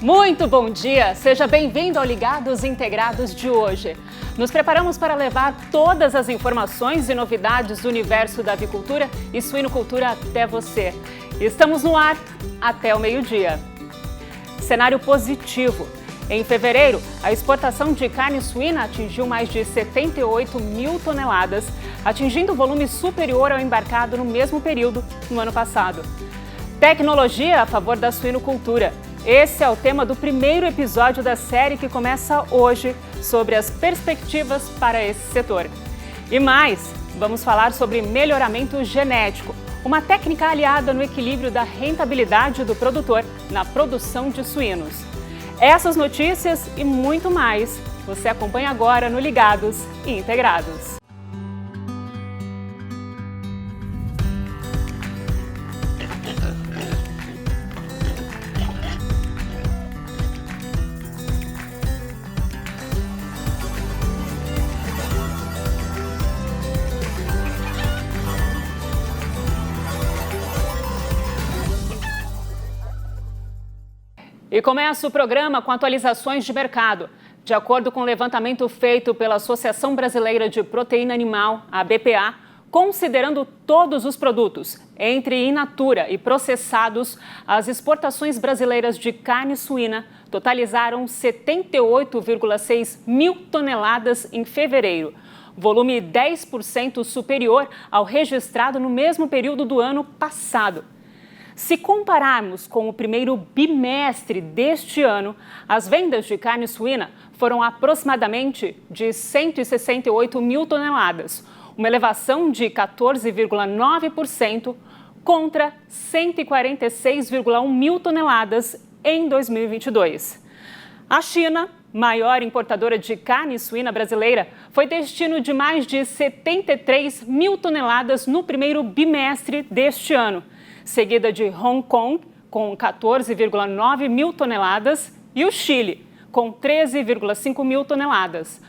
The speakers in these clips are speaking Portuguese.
Muito bom dia! Seja bem-vindo ao Ligados Integrados de hoje. Nos preparamos para levar todas as informações e novidades do universo da avicultura e suinocultura até você. Estamos no ar até o meio-dia. Cenário positivo. Em fevereiro, a exportação de carne suína atingiu mais de 78 mil toneladas, atingindo o volume superior ao embarcado no mesmo período no ano passado. Tecnologia a favor da suinocultura. Esse é o tema do primeiro episódio da série que começa hoje sobre as perspectivas para esse setor. E mais, vamos falar sobre melhoramento genético, uma técnica aliada no equilíbrio da rentabilidade do produtor na produção de suínos. Essas notícias e muito mais você acompanha agora no Ligados e Integrados. E começa o programa com atualizações de mercado. De acordo com o levantamento feito pela Associação Brasileira de Proteína Animal, a BPA, considerando todos os produtos, entre in natura e processados, as exportações brasileiras de carne suína totalizaram 78,6 mil toneladas em fevereiro, volume 10% superior ao registrado no mesmo período do ano passado. Se compararmos com o primeiro bimestre deste ano, as vendas de carne suína foram aproximadamente de 168 mil toneladas, uma elevação de 14,9% contra 146,1 mil toneladas em 2022. A China, maior importadora de carne suína brasileira, foi destino de mais de 73 mil toneladas no primeiro bimestre deste ano, seguida de Hong Kong, com 14,9 mil toneladas, e o Chile, com 13,5 mil toneladas.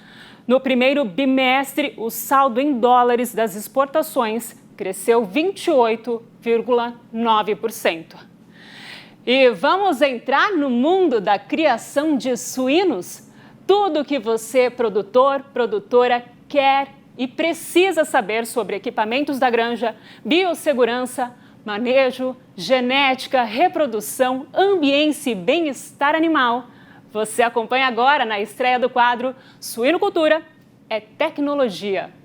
No primeiro bimestre, o saldo em dólares das exportações cresceu 28,9%. E vamos entrar no mundo da criação de suínos? Tudo o que você, produtor, produtora, quer e precisa saber sobre equipamentos da granja, biossegurança, manejo, genética, reprodução, ambiência e bem-estar animal. Você acompanha agora na estreia do quadro Suinocultura é Tecnologia.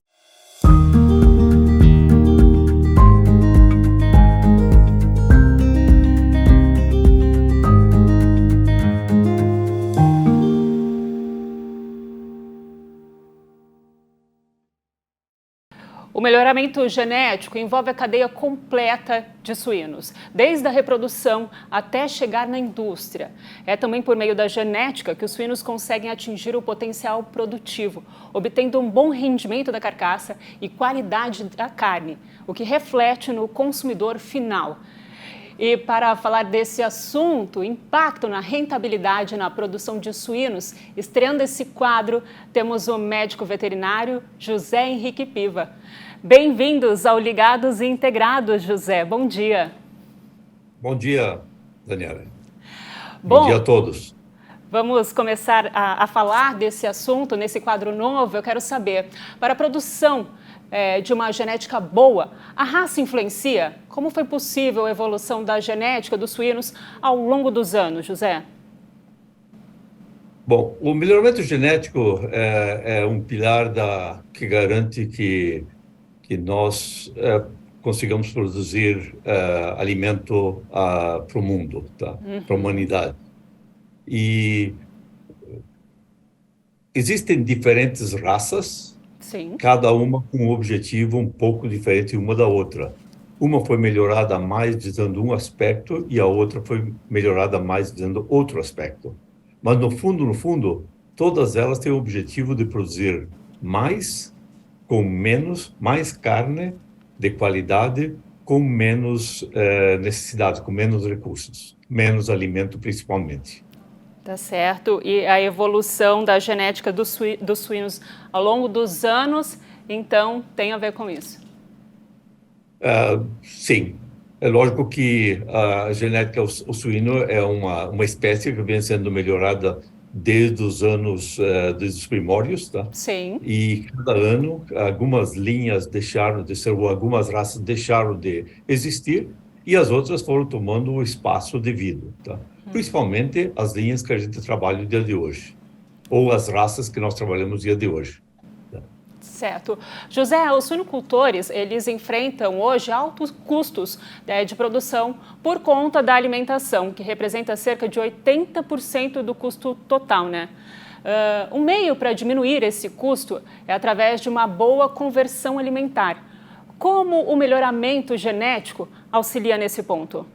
O melhoramento genético envolve a cadeia completa de suínos, desde a reprodução até chegar na indústria. É também por meio da genética que os suínos conseguem atingir o potencial produtivo, obtendo um bom rendimento da carcaça e qualidade da carne, o que reflete no consumidor final. E para falar desse assunto, impacto na rentabilidade na produção de suínos, estreando esse quadro, temos o médico veterinário José Henrique Piva. Bem-vindos ao Ligados e Integrados, José. Bom dia. Bom dia, Daniela. Bom dia a todos. Vamos começar a falar desse assunto nesse quadro novo. Eu quero saber, para a produção de uma genética boa, a raça influencia? Como foi possível a evolução da genética dos suínos ao longo dos anos, José? Bom, o melhoramento genético é um pilar que garante que nós consigamos produzir alimento para o mundo, tá? Para a humanidade. E existem diferentes raças, sim, cada uma com um objetivo um pouco diferente uma da outra. Uma foi melhorada mais visando um aspecto e a outra foi melhorada mais visando outro aspecto. Mas, no fundo, todas elas têm o objetivo de produzir mais, com menos, mais carne de qualidade, com menos necessidade, com menos recursos, menos alimento principalmente. Tá certo. E a evolução da genética dos suínos ao longo dos anos, então, tem a ver com isso? Sim. É lógico que a genética o suíno é uma espécie que vem sendo melhorada desde os anos, desde os primórdios, tá? Sim. E cada ano algumas linhas deixaram de ser, ou algumas raças deixaram de existir e as outras foram tomando o espaço devido, tá? Principalmente as linhas que a gente trabalha no dia de hoje, ou as raças que nós trabalhamos no dia de hoje. Certo. José, os suinocultores, eles enfrentam hoje altos custos, de produção por conta da alimentação, que representa cerca de 80% do custo total, né? Um meio para diminuir esse custo é através de uma boa conversão alimentar. Como o melhoramento genético auxilia nesse ponto?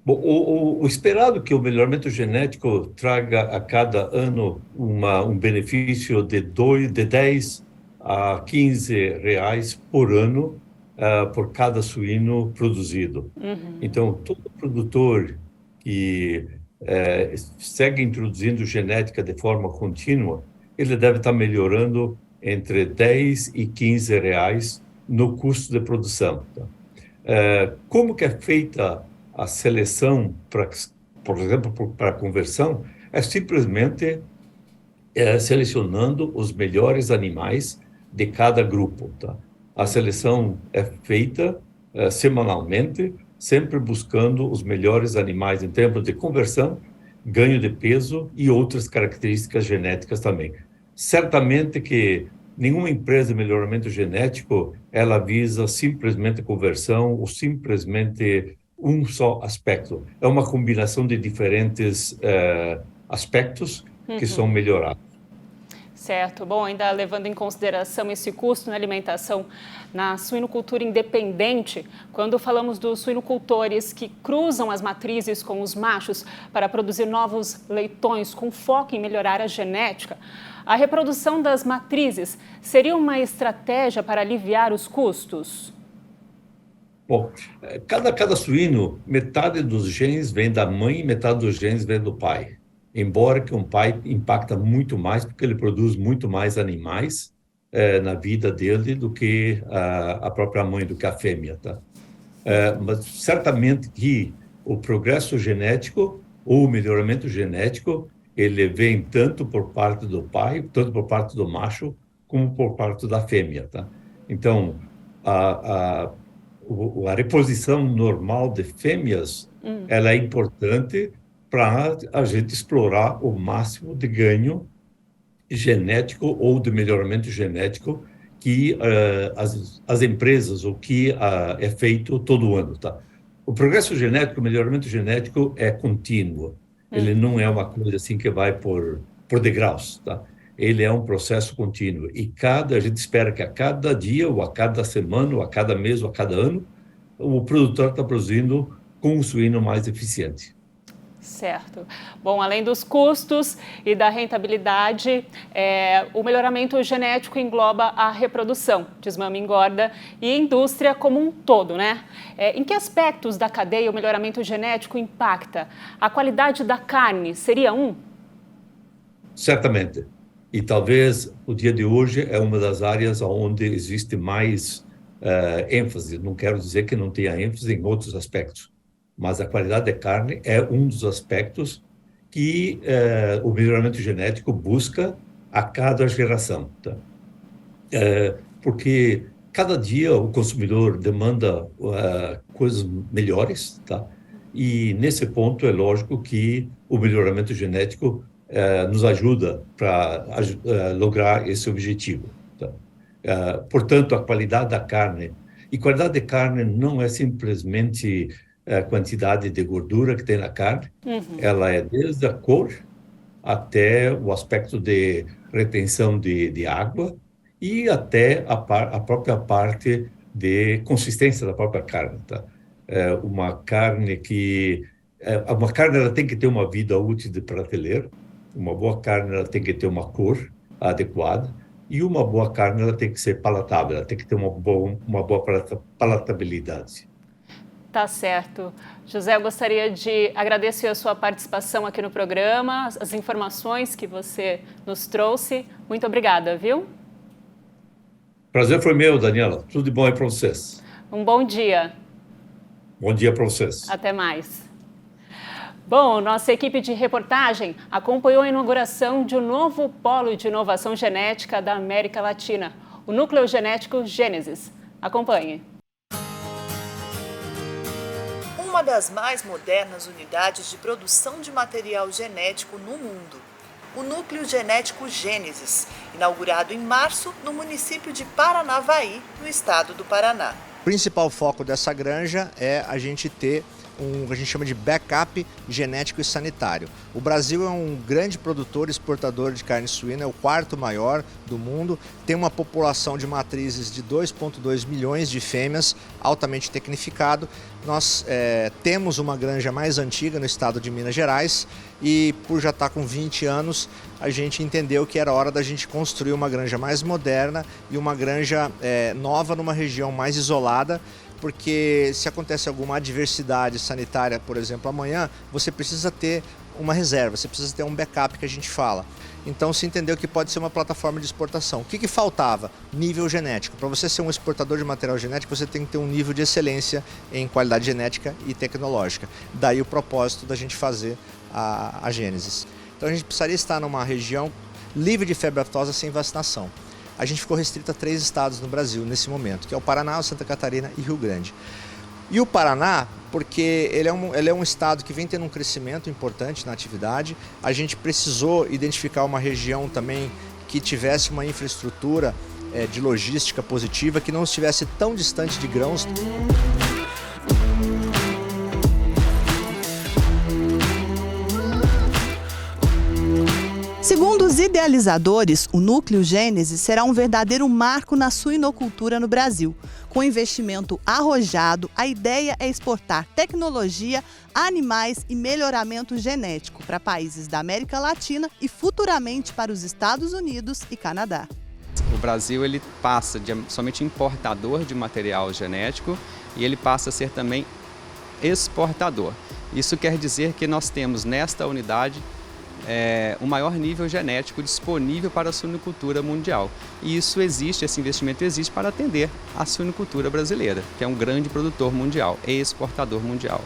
Bom, o esperado que o melhoramento genético traga a cada ano um benefício de 10 a 15 reais por ano por cada suíno produzido. Então, todo produtor que segue introduzindo genética de forma contínua, ele deve estar melhorando entre 10 e 15 reais no custo de produção, tá? Como que é feita a seleção, por exemplo, para a conversão? É simplesmente selecionando os melhores animais de cada grupo, tá? A seleção é feita semanalmente, sempre buscando os melhores animais em termos de conversão, ganho de peso e outras características genéticas também. Certamente que nenhuma empresa de melhoramento genético, ela visa simplesmente conversão ou simplesmente um só aspecto. É uma combinação de diferentes aspectos que são melhorados. Certo. Bom, ainda levando em consideração esse custo na alimentação na suinocultura independente, quando falamos dos suinocultores que cruzam as matrizes com os machos para produzir novos leitões com foco em melhorar a genética, a reprodução das matrizes seria uma estratégia para aliviar os custos? Bom, cada suíno, metade dos genes vem da mãe e metade dos genes vem do pai. Embora que um pai impacta muito mais, porque ele produz muito mais animais na vida dele do que a própria mãe, do que a fêmea, tá? Mas certamente que o progresso genético ou o melhoramento genético, ele vem tanto por parte do pai, tanto por parte do macho, como por parte da fêmea, tá? Então, a reposição normal de fêmeas, ela é importante para a gente explorar o máximo de ganho genético ou de melhoramento genético que as empresas, o que é feito todo ano, tá? O progresso genético, o melhoramento genético é contínuo. Ele não é uma coisa assim que vai por degraus, tá? Ele é um processo contínuo e a gente espera que a cada dia, ou a cada semana, ou a cada mês, ou a cada ano, o produtor está produzindo com um suíno mais eficiente. Certo. Bom, além dos custos e da rentabilidade, o melhoramento genético engloba a reprodução, desmame, engorda e indústria como um todo, né? Em que aspectos da cadeia o melhoramento genético impacta? A qualidade da carne seria um? Certamente. E talvez o dia de hoje é uma das áreas onde existe mais ênfase. Não quero dizer que não tenha ênfase em outros aspectos, mas a qualidade da carne é um dos aspectos que o melhoramento genético busca a cada geração, tá? Porque cada dia o consumidor demanda coisas melhores, tá? E nesse ponto é lógico que o melhoramento genético nos ajuda para lograr esse objetivo, tá? Portanto, a qualidade da carne, e qualidade de carne não é simplesmente a quantidade de gordura que tem na carne, ela é desde a cor até o aspecto de retenção de água e até a própria parte de consistência da própria carne, tá? Uma carne ela tem que ter uma vida útil de prateleira. Uma boa carne ela tem que ter uma cor adequada e uma boa carne ela tem que ser palatável, ela tem que ter uma boa palatabilidade. Tá certo. José, eu gostaria de agradecer a sua participação aqui no programa, as informações que você nos trouxe. Muito obrigada, viu? Prazer foi meu, Daniela. Tudo de bom aí para vocês. Um bom dia. Bom dia para vocês. Até mais. Bom, nossa equipe de reportagem acompanhou a inauguração de um novo polo de inovação genética da América Latina, o Núcleo Genético Gênesis. Acompanhe. Uma das mais modernas unidades de produção de material genético no mundo. O Núcleo Genético Gênesis, inaugurado em março no município de Paranavaí, no estado do Paraná. O principal foco dessa granja é a gente ter a gente chama de backup genético e sanitário. O Brasil é um grande produtor e exportador de carne suína, é o quarto maior do mundo, tem uma população de matrizes de 2,2 milhões de fêmeas, altamente tecnificado. Nós temos uma granja mais antiga no estado de Minas Gerais e por já estar com 20 anos, a gente entendeu que era hora da gente construir uma granja mais moderna e uma granja nova numa região mais isolada, porque se acontece alguma adversidade sanitária, por exemplo, amanhã, você precisa ter uma reserva, você precisa ter um backup que a gente fala. Então se entendeu que pode ser uma plataforma de exportação. O que faltava? Nível genético. Para você ser um exportador de material genético, você tem que ter um nível de excelência em qualidade genética e tecnológica. Daí o propósito da gente fazer a Gênesis. Então a gente precisaria estar numa região livre de febre aftosa sem vacinação. A gente ficou restrito a 3 estados no Brasil nesse momento, que é o Paraná, Santa Catarina e Rio Grande. E o Paraná, porque ele é um estado que vem tendo um crescimento importante na atividade, a gente precisou identificar uma região também que tivesse uma infraestrutura de logística positiva, que não estivesse tão distante de grãos. Segundo os idealizadores, o Núcleo Gênesis será um verdadeiro marco na suinocultura no Brasil. Com investimento arrojado, a ideia é exportar tecnologia, animais e melhoramento genético para países da América Latina e futuramente para os Estados Unidos e Canadá. O Brasil ele passa de somente importador de material genético e ele passa a ser também exportador. Isso quer dizer que nós temos nesta unidade o maior nível genético disponível para a suinocultura mundial. E isso existe, esse investimento existe para atender a suinocultura brasileira, que é um grande produtor mundial e exportador mundial.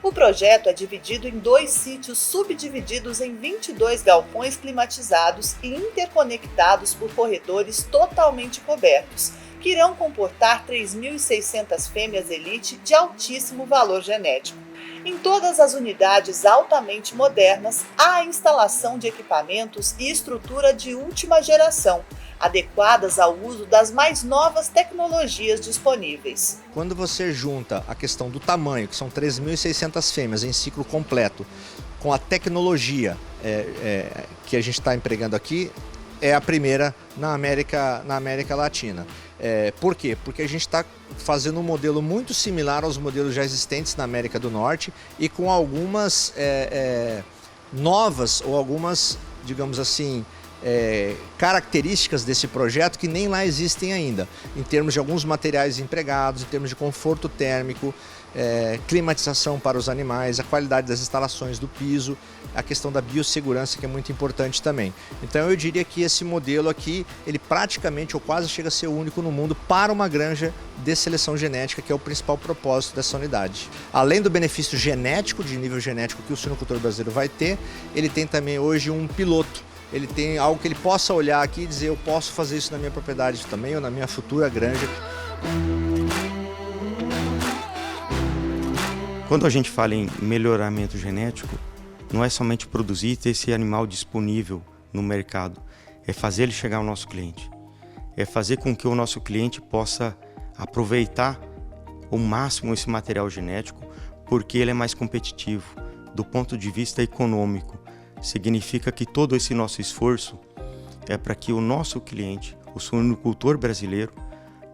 O projeto é dividido em 2 sítios subdivididos em 22 galpões climatizados e interconectados por corredores totalmente cobertos, que irão comportar 3.600 fêmeas elite de altíssimo valor genético. Em todas as unidades altamente modernas, há a instalação de equipamentos e estrutura de última geração, adequadas ao uso das mais novas tecnologias disponíveis. Quando você junta a questão do tamanho, que são 3.600 fêmeas em ciclo completo, com a tecnologia que a gente está empregando aqui, é a primeira na América Latina. Por quê? Porque a gente está fazendo um modelo muito similar aos modelos já existentes na América do Norte e com algumas novas ou algumas, digamos assim, características desse projeto que nem lá existem ainda, em termos de alguns materiais empregados, em termos de conforto térmico, climatização para os animais, a qualidade das instalações do piso, a questão da biossegurança, que é muito importante também. Então eu diria que esse modelo aqui, ele praticamente ou quase chega a ser o único no mundo para uma granja de seleção genética, que é o principal propósito dessa unidade. Além do benefício genético, de nível genético que o suinocultor brasileiro vai ter, ele tem também hoje um piloto. Ele tem algo que ele possa olhar aqui e dizer: eu posso fazer isso na minha propriedade também ou na minha futura granja. Quando a gente fala em melhoramento genético, não é somente produzir e ter esse animal disponível no mercado, é fazer ele chegar ao nosso cliente. É fazer com que o nosso cliente possa aproveitar ao máximo esse material genético, porque ele é mais competitivo do ponto de vista econômico. Significa que todo esse nosso esforço é para que o nosso cliente, o suinocultor brasileiro,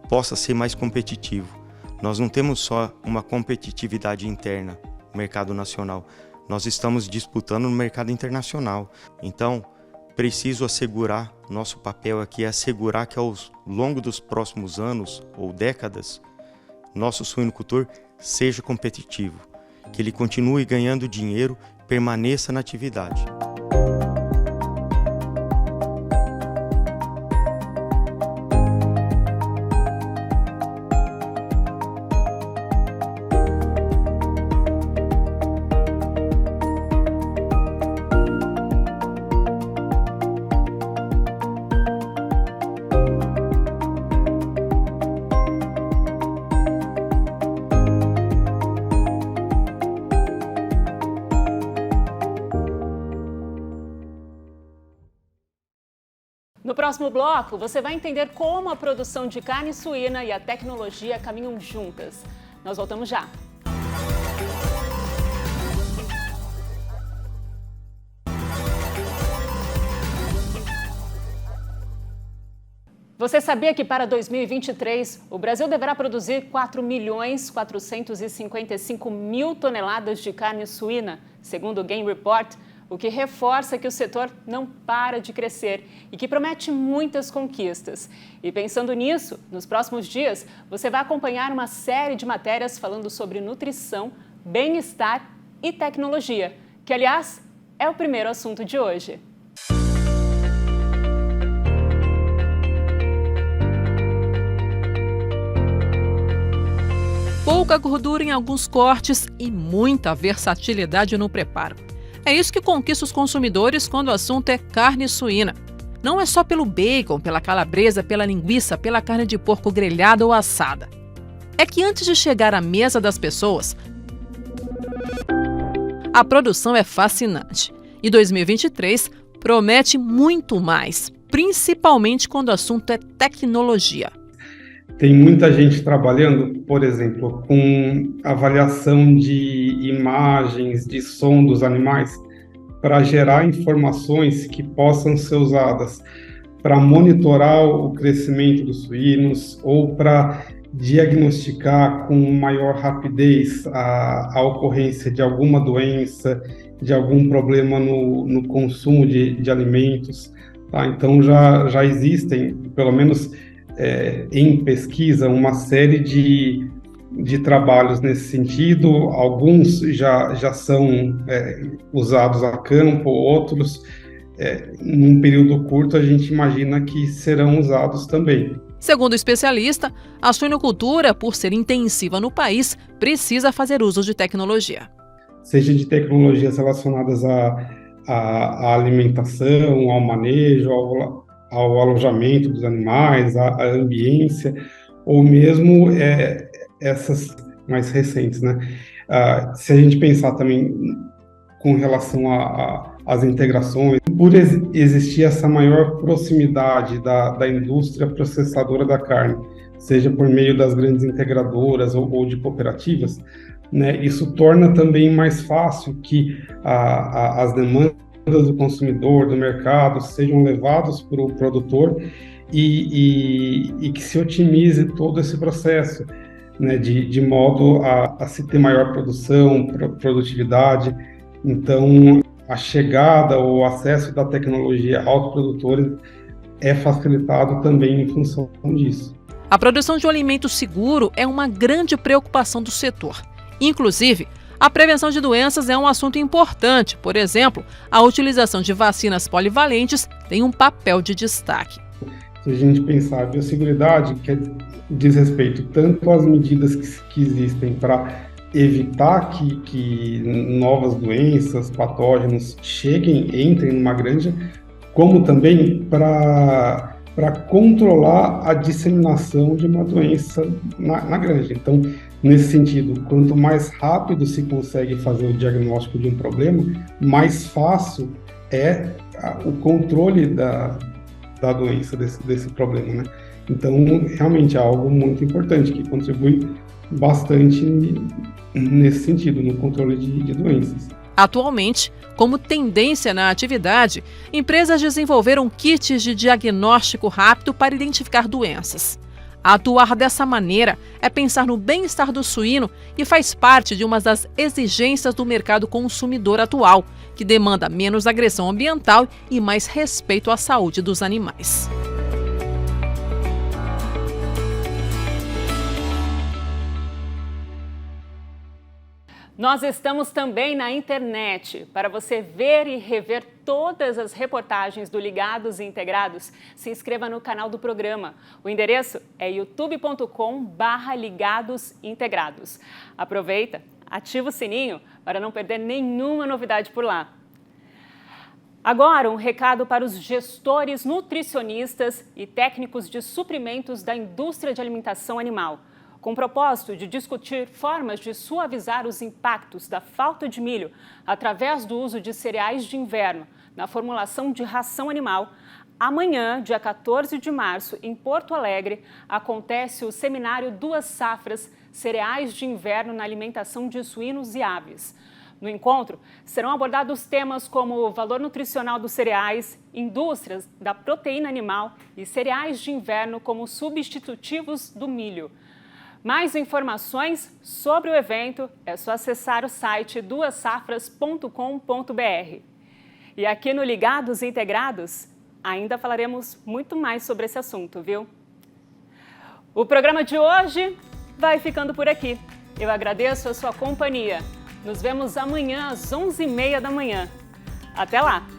possa ser mais competitivo. Nós não temos só uma competitividade interna no mercado nacional, nós estamos disputando no mercado internacional. Então, preciso assegurar, nosso papel aqui é assegurar que ao longo dos próximos anos ou décadas, nosso suinocultor seja competitivo, que ele continue ganhando dinheiro, permaneça na atividade. No próximo bloco, você vai entender como a produção de carne suína e a tecnologia caminham juntas. Nós voltamos já. Você sabia que para 2023 o Brasil deverá produzir 4.455.000 toneladas de carne suína, segundo o Game Report, o que reforça que o setor não para de crescer e que promete muitas conquistas. E pensando nisso, nos próximos dias você vai acompanhar uma série de matérias falando sobre nutrição, bem-estar e tecnologia, que aliás é o primeiro assunto de hoje. Pouca gordura em alguns cortes e muita versatilidade no preparo. É isso que conquista os consumidores quando o assunto é carne suína. Não é só pelo bacon, pela calabresa, pela linguiça, pela carne de porco grelhada ou assada. É que antes de chegar à mesa das pessoas, a produção é fascinante. E 2023 promete muito mais, principalmente quando o assunto é tecnologia. Tem muita gente trabalhando, por exemplo, com avaliação de imagens, de som dos animais, para gerar informações que possam ser usadas para monitorar o crescimento dos suínos ou para diagnosticar com maior rapidez a ocorrência de alguma doença, de algum problema no consumo de alimentos. Tá? Então, já existem, pelo menos em pesquisa, uma série de trabalhos nesse sentido. Alguns já são usados a campo, outros, num período curto, a gente imagina que serão usados também. Segundo o especialista, a suinocultura, por ser intensiva no país, precisa fazer uso de tecnologia. Seja de tecnologias relacionadas à alimentação, ao manejo, ao alojamento dos animais, à ambiência, ou mesmo essas mais recentes, né? Se a gente pensar também com relação às integrações, por existir essa maior proximidade da indústria processadora da carne, seja por meio das grandes integradoras ou de cooperativas, né, isso torna também mais fácil que as demandas do consumidor, do mercado, sejam levados para o produtor e que se otimize todo esse processo, né, de modo a se ter maior produção, produtividade. Então, a chegada ou o acesso da tecnologia aos produtores é facilitado também em função disso. A produção de um alimento seguro é uma grande preocupação do setor. Inclusive, a prevenção de doenças é um assunto importante. Por exemplo, a utilização de vacinas polivalentes tem um papel de destaque. Se a gente pensar a biosseguridade, que diz respeito tanto às medidas que existem para evitar que novas doenças, patógenos entrem numa granja, como também para controlar a disseminação de uma doença na granja. Então, nesse sentido, quanto mais rápido se consegue fazer o diagnóstico de um problema, mais fácil é o controle da doença, desse problema, né? Então, realmente é algo muito importante, que contribui bastante nesse sentido, no controle de doenças. Atualmente, como tendência na atividade, empresas desenvolveram kits de diagnóstico rápido para identificar doenças. Atuar dessa maneira é pensar no bem-estar do suíno e faz parte de uma das exigências do mercado consumidor atual, que demanda menos agressão ambiental e mais respeito à saúde dos animais. Nós estamos também na internet. Para você ver e rever todas as reportagens do Ligados e Integrados, se inscreva no canal do programa. O endereço é youtube.com/ligadosintegrados. Aproveita, ativa o sininho para não perder nenhuma novidade por lá. Agora, um recado para os gestores, nutricionistas e técnicos de suprimentos da indústria de alimentação animal. Com o propósito de discutir formas de suavizar os impactos da falta de milho através do uso de cereais de inverno na formulação de ração animal, Amanhã, dia 14 de março, em Porto Alegre, acontece o seminário Duas Safras, Cereais de Inverno na Alimentação de Suínos e Aves. No encontro, serão abordados temas como o valor nutricional dos cereais, indústrias da proteína animal e cereais de inverno como substitutivos do milho. Mais informações sobre o evento é só acessar o site duassafras.com.br. E aqui no Ligados Integrados, ainda falaremos muito mais sobre esse assunto, viu? O programa de hoje vai ficando por aqui. Eu agradeço a sua companhia. Nos vemos amanhã às 11h30 da manhã. Até lá!